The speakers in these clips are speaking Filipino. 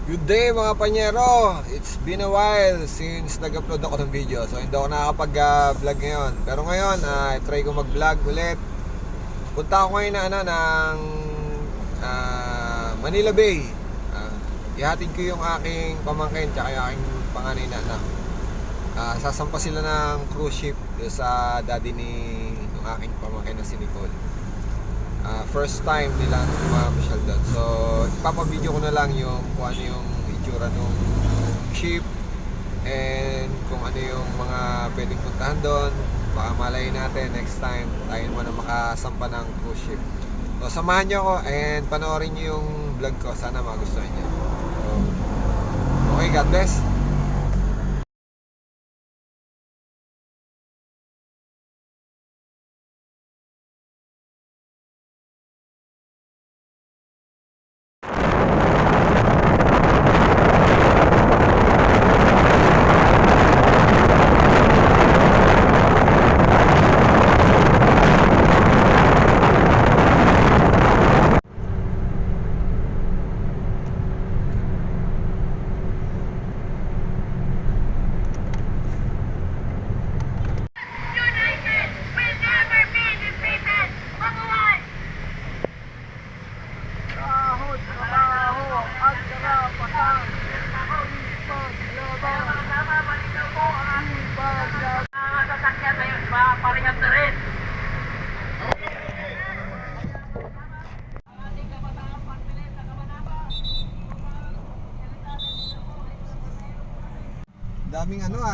Good day mga panyero. It's been a while since nag-upload ako ng video. So hindi ako nakakapag-vlog ngayon. Pero ngayon, try ko mag-vlog ulit. Punta ako ngayon ng Manila Bay. Ihatid ko yung aking pamangkin tsaka yung aking panganay na anak. Sasampa sila ng cruise ship sa daddy yung aking pamangkin na si Nicole. First time nila mamasyal doon. So, ipapabideo ko na lang yung kung ano yung itsura ng ship and kung ano yung mga pwedeng puntahan doon. Baka malay natin next time tayo naman na makasampa ng cruise ship. So, samahan nyo ako and panoorin nyo yung vlog ko. Sana magustuhan nyo. So, okay, God bless.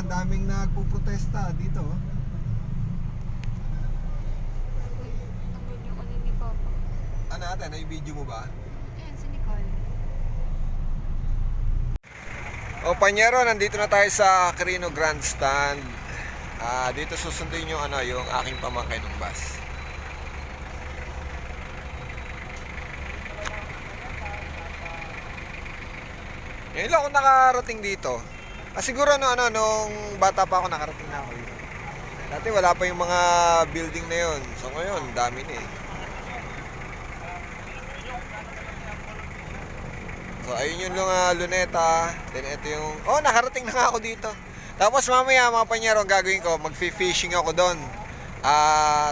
Daming nagpo-protesta dito. Ang yung ano ni Papa. Ano ate, na-video mo ba? Ayan, si Nicole. O panyero, nandito na tayo sa Quirino Grandstand. Dito susunduin yung yung aking pamangkin ng bus. Ngayon lang ako nakarating dito. Siguro nung bata pa ako nakarating na ako dito. Dati wala pa yung mga building na yon. So ngayon, dami na eh. So ayun yung luneta. Then ito yung... Oh, nakarating na nga ako dito. Tapos mamaya mga panyero, ang gagawin ko, mag-fishing ako doon.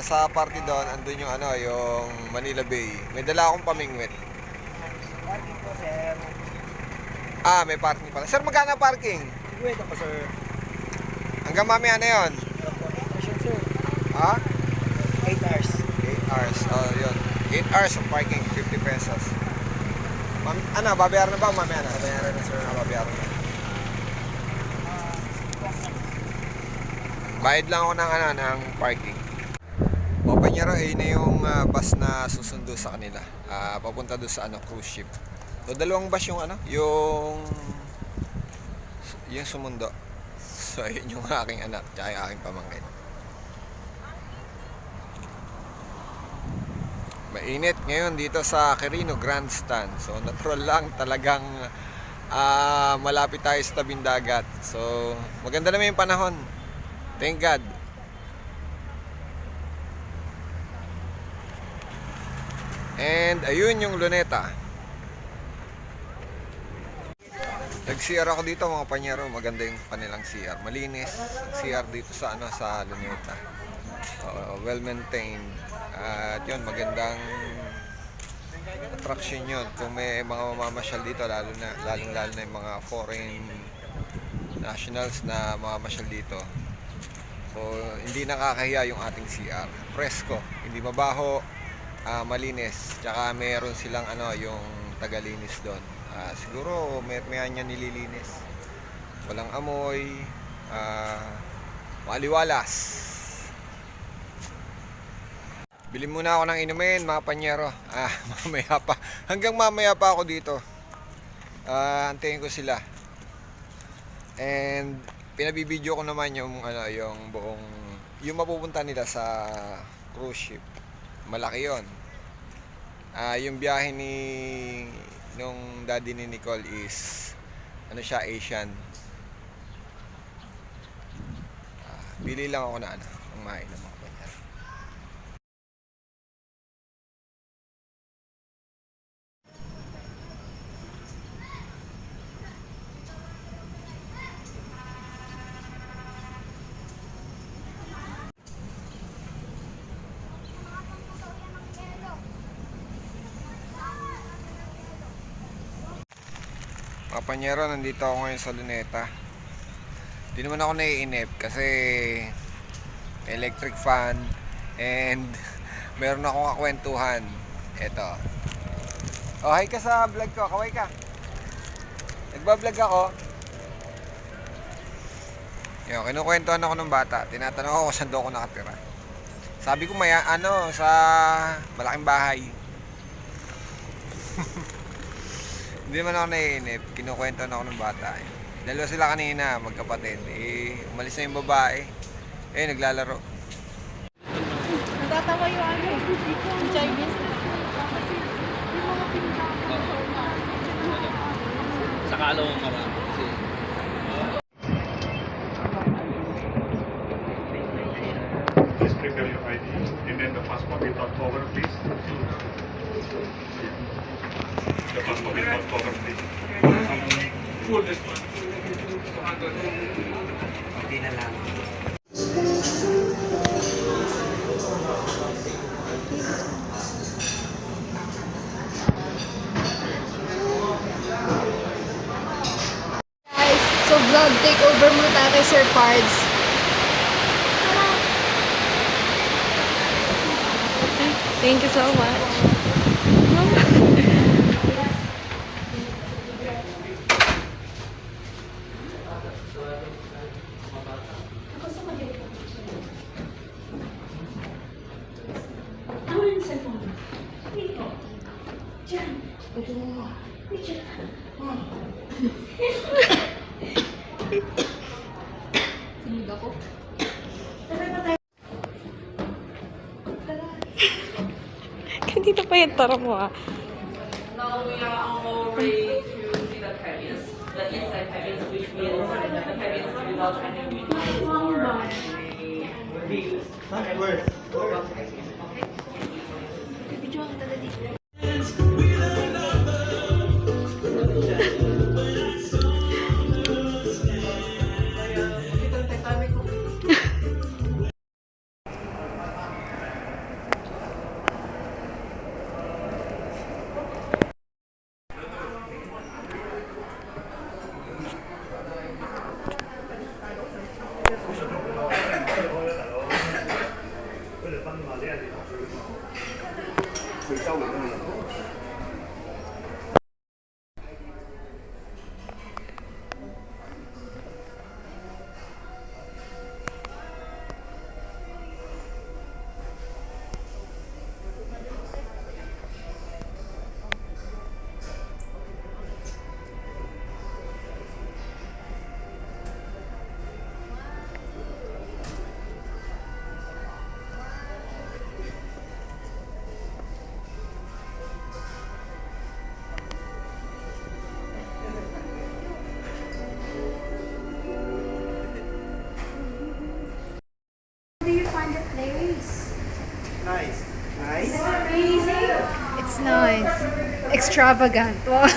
Sa party doon, andun yung yung Manila Bay. May dala akong pamingwit. Parking po, sir. May parking pala. Sir, magkano parking? Wait po, sir. Hanggang mamaya na yun. 8 hours, sir. 8 hours. 8 hours. Oh, yun. 8 hours ng parking, 50 pesos. Babayaran na ba? Mamaya na. Bayaran na, sir. Babayaran na. Bayad lang ako ng parking. O panyero, na yung bus na susundo sa kanila. Papunta doon sa cruise ship. So dalawang bus yung yung sumundo. So ayun yung aking anak tsaka yung aking pamangkin. Mainit ngayon dito sa Quirino Grandstand. So natural lang talagang malapit tayo sa tabing dagat. So maganda naman yung panahon. Thank God. And ayun yung luneta. Nag-CR ako dito mga panyero, maganda yung kanilang CR. Malinis ang CR dito sa sa Luneta. Well maintained. At yun, magandang attraction yun. Kung may mga mamamasyal dito, lalo na yung mga foreign nationals na mamamasyal dito. So, hindi nakakahiya yung ating CR. Presko, hindi mabaho, malinis. Tsaka meron silang yung tagalinis doon. Siguro may niya nililinis. Walang amoy, maliwalas. Bili muna ako ng inumin mga panyero. Mamaya pa. Hanggang mamaya pa ako dito. Antayin ko sila. And pinabibideo ko naman yung yung buong yung mapupunta nila sa cruise ship. Malaki 'yon. Yung biyahe nung daddy ni Nicole is siya, Asian. Bili lang ako ng main ng mga panyero. Kapanyero, nandito ako ngayon sa Luneta. Di naman ako naiinip kasi electric fan and meron akong kakwentuhan. Eto. Oh, hi ka sa vlog ko. Kaway ka. Nagbablog ako. Yo, kinukwentuhan ako ng bata. Tinatanong ako kung saan daw ako nakatira. Sabi ko sa malaking bahay. Hindi naman ako naiinip. Kinukwentuhan ako ng bata. Dalawa sila kanina, magkapatid. Umalis na yung babae. Naglalaro. Natatawa yung ano, yung Chinese. Sa kalawang marami kasi Please prepare your ID and then the passport without cover, please. The passport without cover, please. Full this one. Hindi na lang. Guys, so vlog takeover muna tayo kay Sir Pards. Thank you so much. Kanina pa yung tara mo ah. Now we are on our way to see the cabins, the inside cabins, which means the cabins without any windows or any views. How do you find the place? Nice. Nice? Amazing. It's nice. Extravagant. Wow.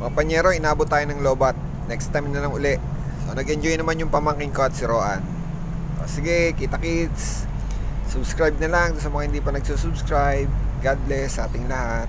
Mga panyero, inabot tayo ng Lobat. Next time na lang uli. So, nag-enjoy naman yung pamangkin ko at si Roan. O, sige, kita kids. Subscribe na lang sa mga hindi pa nagsusubscribe. God bless sa ating lahat.